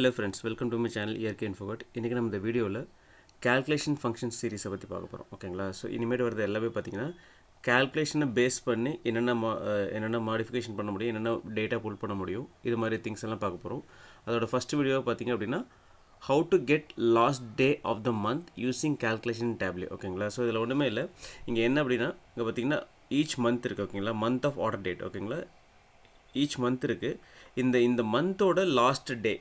Hello friends, welcome to my channel ERK Infovert. இன்றைக்கி நம்ம இந்த வீடியோவில் calculation functions series பற்றி பார்க்க போகிறோம். ஓகேங்களா? ஸோ இனிமேல் வரது எல்லாமே பார்த்தீங்கன்னா calculation பேஸ் பண்ணி என்னென்ன மாடிஃபிகேஷன் பண்ண முடியும், என்னென்ன டேட்டா புல் பண்ண முடியும், இது மாதிரி திங்ஸ் எல்லாம் பார்க்க போகிறோம். அதோட ஃபஸ்ட் வீடியோ பார்த்தீங்க அப்படின்னா how to get last day of the month using calculation in Tableau. ஓகேங்களா? ஸோ இதில் ஒன்றுமே இல்லை. இங்கே என்ன அப்படின்னா இங்கே பார்த்தீங்கன்னா each month இருக்குது. ஓகேங்களா? month of order date. ஓகேங்களா? each month இருக்குது. இந்த மந்தோட லாஸ்ட் டே,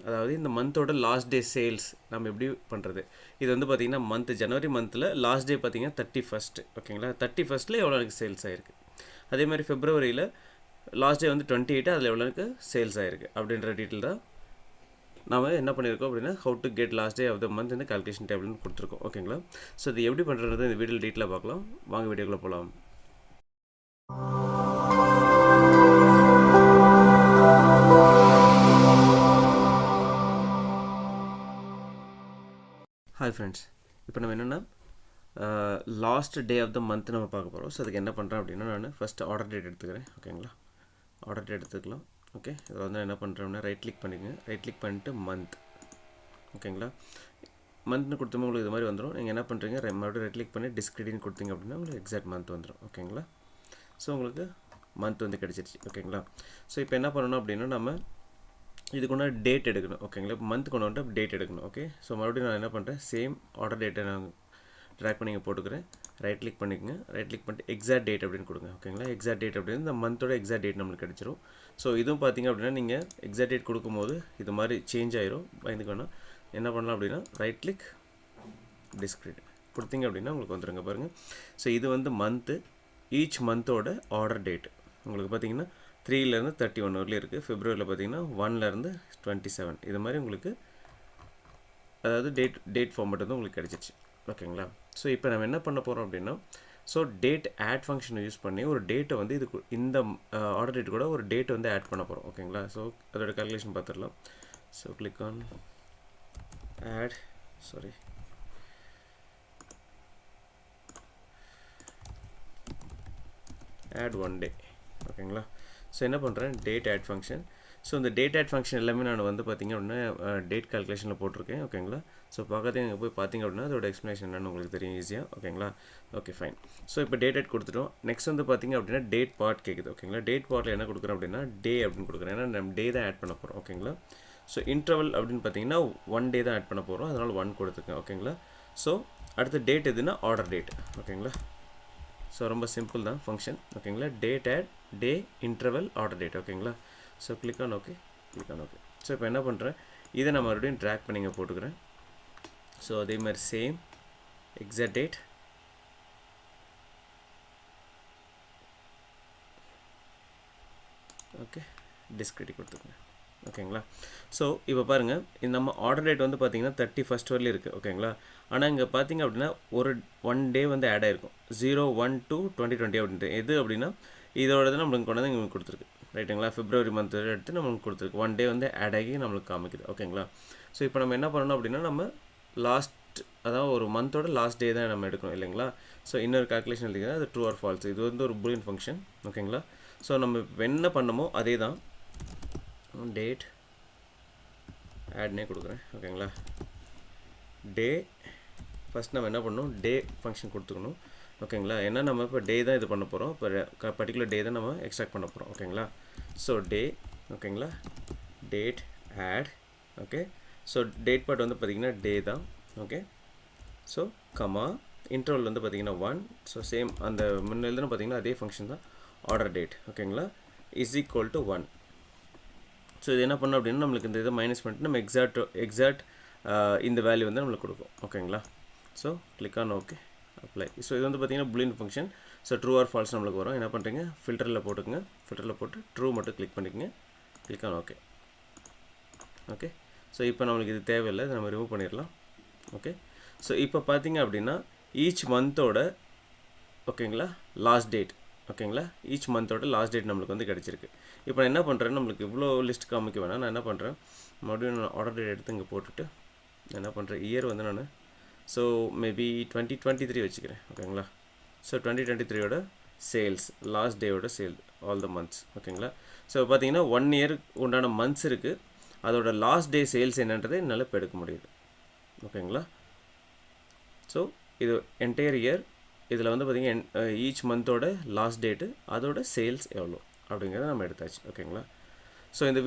அதாவது இந்த மந்தோட லாஸ்ட் டே சேல்ஸ் நம்ம எப்படி பண்ணுறது. இது வந்து பார்த்திங்கன்னா ஜனவரி மந்தில் லாஸ்ட் டே பார்த்திங்கன்னா 31. ஓகேங்களா? 31 எவ்வளோ எனக்கு சேல்ஸ் ஆகிருக்கு. அதே மாதிரி ஃபெப்ரவரியில் லாஸ்ட் டே வந்து 28, அதில் எவ்வளோ எனக்கு சேல்ஸ் ஆகிருக்கு அப்படின்ற டீட்டெயில் தான் நாம் என்ன பண்ணியிருக்கோம் அப்படின்னா how to get last day of the month இந்த கால்குலேஷன் டேபிள்னு கொடுத்துருக்கோம். ஓகேங்களா? ஸோ இது எப்படி பண்ணுறது இந்த வீடியோவில் டீட்டெயிலாக பார்க்கலாம். வாங்க வீடியோக்குள்ளே போகலாம். ஹாய் ஃப்ரெண்ட்ஸ், இப்போ நம்ம என்னென்னா last day of the month நம்ம பார்க்க போகிறோம். ஸோ அதுக்கு என்ன பண்ணுறேன் அப்படின்னா நான் ஃபஸ்ட்டு ஆர்டர் டேட் எடுத்துக்கிறேன். ஓகேங்களா? ஆர்டர் டேட் எடுத்துக்கலாம். ஓகே, இதில் வந்து என்ன பண்ணுறேன்னா ரைட் கிளிக் பண்ணிக்கங்க. ரைட் கிளிக் பண்ணிட்டு மந்த். ஓகேங்களா? மந்த்னு கொடுத்தோம் உங்களுக்கு இது மாதிரி வந்துடும். நீங்கள் என்ன பண்ணுறீங்க, மறுபடியும் ரைட் கிளிக் பண்ணி டிஸ்கிரிடின்னு கொடுத்தீங்க அப்படின்னா உங்களுக்கு எக்ஸாக்ட் மந்த் வந்துடும். ஓகேங்களா? ஸோ உங்களுக்கு மந்த் வந்து கிடச்சிருச்சு. ஓகேங்களா? ஸோ இப்போ என்ன பண்ணணும் அப்படின்னா நம்ம இதுக்கு ஒன்றா டேட் எடுக்கணும். ஓகேங்களா? இப்போ மந்த் கொண்டு வந்துட்டு டேட் எடுக்கணும். ஓகே, ஸோ மறுபடியும் நான் என்ன பண்ணுறேன், சேம் ஆர்டர் டேட்டை நான் ட்ராக் பண்ணி போட்டுக்கிறேன். ரைட் கிளிக் பண்ணிக்கங்க. ரைட் கிளிக் பண்ணிட்டு எக்ஸாக்ட் டேட் அப்படின்னு கொடுங்க. ஓகேங்களா? எக்ஸாக்ட் டேட் அப்படின்னு இந்த மந்தோட எக்ஸாக்ட் டேட் நம்மளுக்கு கிடச்சிரும். ஸோ இதுவும் பார்த்திங்க அப்படின்னா நீங்கள் எக்ஸாக்ட் டேட் கொடுக்கும்போது இது மாதிரி சேஞ்ச் ஆயிரும். பயந்துக்கு வேணால் என்ன பண்ணலாம் அப்படின்னா ரைட் கிளிக் டிஸ்கிரிட் கொடுத்தீங்க அப்படின்னா உங்களுக்கு வந்துடுங்க பாருங்கள். ஸோ இது வந்து மந்த்து, ஈச் மந்தோட ஆர்டர் டேட் உங்களுக்கு பார்த்திங்கன்னா 3லேருந்து 31 வரலையும் இருக்குது. ஃபெப்ரவரியில் பார்த்தீங்கன்னா 1லேருந்து 27 இது மாதிரி உங்களுக்கு, அதாவது டேட் ஃபார்மேட் வந்து உங்களுக்கு கிடச்சிச்சு. ஓகேங்களா? ஸோ இப்போ நம்ம என்ன பண்ண போகிறோம் அப்படின்னா ஸோ டேட் ஆட் ஃபங்க்ஷனை யூஸ் பண்ணி ஒரு டேட்டை வந்து இதுக்கு இந்த ஆர்டர் டேட் கூட ஒரு டேட்டை வந்து ஆட் பண்ண போகிறோம். ஓகேங்களா? ஸோ அதோட கால்குலேஷன் பார்த்துடலாம். So click on add one day. ஓகேங்களா? ஸோ என்ன பண்ணுறேன், டேட் ஆட் ஃபங்க்ஷன். ஸோ இந்த டேட் ஆட் ஃபங்க்ஷன் எல்லாமே நான் வந்து பார்த்திங்க அப்படின்னா டேட் கால்குலேஷனில் போட்டிருக்கேன். ஓகேங்களா? ஸோ பக்கத்தையும் இங்கே போய் பார்த்திங்க அப்படின்னா அதோட எக்ஸ்ப்ளனேஷன் என்னென்னு உங்களுக்கு தெரியும் ஈஸியாக. ஓகேங்களா? Okay fine. ஸோ இப்போ டேட் ஆட் கொடுத்துட்டோம். நெக்ஸ்ட் வந்து பார்த்திங்க அப்படின்னா டேட் பார்ட் கேட்குது. ஓகேங்களா? டேட் பார்ட்டில் என்ன கொடுக்குறேன் அப்படின்னா டே அப்படின்னு கொடுக்குறேன். ஏன்னா நம்ம டே தான் ஆட் பண்ண போகிறோம். ஓகேங்களா? ஸோ இன்டர்வல் அப்படின்னு பார்த்தீங்கன்னா 1 டே தான் ஆட் பண்ண போகிறோம். அதனால் 1 கொடுத்துருக்கேன். ஓகேங்களா? ஸோ அடுத்த டேட் எதுனா ஆர்டர் டேட். ஓகேங்களா? ஸோ ரொம்ப சிம்பிள் தான் ஃபங்க்ஷன். ஓகேங்களா? That add day interval order date. ஓகேங்களா? So click on okay. So இப்போ என்ன பண்ணுறேன், இதை நான் மறுபடியும் ட்ராக் பண்ணி இங்கே போட்டுக்கிறேன். ஸோ அதே மாதிரி சேம் எக்ஸாக்ட் டேட், ஓகே, டிஸ்கிரிட்டி கொடுத்துருங்க. ஓகேங்களா? ஸோ இப்போ பாருங்கள், இந்த நம்ம ஆர்டர் டேட் வந்து பார்த்திங்கன்னா 31 வரலையும் இருக்குது. ஓகேங்களா? ஆனால் இங்கே பார்த்திங்க அப்படின்னா ஒரு 1 டே வந்து ஆட் ஆகிருக்கும். 01/2/2020 அப்படின்ட்டு. எது அப்படின்னா இதோட நம்மளுக்கு கொண்டு வந்து இங்கே கொடுத்துருக்கு. ரைட்டுங்களா? ஃபெப்ரவரி மந்த் எடுத்து நம்மளுக்கு கொடுத்துருக்கு. 1 டே வந்து ஆட் ஆகி நம்மளுக்கு காமிக்குது. ஓகேங்களா? ஸோ இப்போ நம்ம என்ன பண்ணணும் அப்படின்னா நம்ம லாஸ்ட், அதாவது ஒரு மந்தோட லாஸ்ட் டே தான் நம்ம எடுக்கணும் இல்லைங்களா? ஸோ இன்னொரு கால்குலேஷன் எழுதிங்கன்னா அது ட்ரூ ஆர் ஃபால்ஸ். இது வந்து ஒரு பூலியன் ஃபங்க்ஷன். ஓகேங்களா? ஸோ நம்ம என்ன பண்ணமோ அதே தான் டேட் ஆட்னே கொடுக்குறேன். ஓகேங்களா? டே ஃபஸ்ட் நம்ம என்ன பண்ணணும், டே ஃபங்க்ஷன் கொடுத்துக்கணும். ஓகேங்களா? ஏன்னா நம்ம இப்போ டே தான் இது பண்ண போகிறோம். இப்போ பர்டிகுலர் டே தான் நம்ம எக்ஸ்ட்ராக்ட் பண்ண போகிறோம். ஓகேங்களா? So day. ஓகேங்களா? டேட் ஆட். ஓகே, ஸோ டேட் பார்ட் வந்து பார்த்திங்கன்னா டே தான். ஓகே, ஸோ கமா இன்டர்வல் வந்து பார்த்திங்கன்னா 1. ஸோ சேம் அந்த முன்னெழுதுன்னு பார்த்திங்கன்னா அதே ஃபங்க்ஷன் தான் ஆர்டர் டேட். ஓகேங்களா? Is equal to 1. ஸோ இது என்ன பண்ணோம் அப்படின்னா நம்மளுக்கு இந்த இதை மைனஸ் பண்ணிட்டு நம்ம எக்ஸாக்ட் இந்த வேல்யூ வந்து நம்மளுக்கு கொடுக்கும். ஓகேங்களா? So click on okay, apply. So இது வந்து பார்த்திங்கன்னா Boolean function. So true or false நம்மளுக்கு வரும். என்ன பண்ணுறீங்க, ஃபில்டரில் போட்டுக்கங்க. ஃபில்டரில் போட்டு ட்ரூ மட்டும் கிளிக் பண்ணிக்கோங்க. Click on okay. Okay, so இப்போ நம்மளுக்கு இது தேவையில்லை, இதை நம்ம ரிமூவ் பண்ணிடலாம். ஓகே, ஸோ இப்போ பார்த்திங்க அப்படின்னா ஈச் மந்தோட, ஓகேங்களா, லாஸ்ட் டேட். ஓகேங்களா? ஈச் மந்தோட லாஸ்ட் டேட் நம்மளுக்கு வந்து கிடச்சிருக்கு. இப்போ நான் என்ன பண்ணுறேன், நம்மளுக்கு இவ்வளோ லிஸ்ட் காமிக்க வேணாம். நான் என்ன பண்ணுறேன், மறுபடியும் நான் ஆர்டர் டேட் எடுத்து இங்கே போட்டுட்டு நான் என்ன பண்ணுறேன், இயர் வந்து நான் ஸோ மேபி 2023 வச்சுக்கிறேன். ஓகேங்களா? ஸோ 2023யோட சேல்ஸ், லாஸ்ட் டேயோட சேல், ஆல் த மந்த்ஸ். ஓகேங்களா? ஸோ பார்த்தீங்கன்னா 1 இயருக்கு உண்டான மந்த்ஸ் இருக்குது. அதோட லாஸ்ட் டே சேல்ஸ் என்னன்றதை என்னால் இப்போ எடுக்க முடியுது. ஓகேங்களா? ஸோ இது என்டையர் இயர் இதில் வந்து பார்த்திங்கன்னா ஈச் மந்தோட லாஸ்ட் டேட்டு அதோட சேல்ஸ் எவ்வளோ அப்படிங்கிறத நம்ம எடுத்தாச்சு. ஓகேங்களா? ஸோ இந்த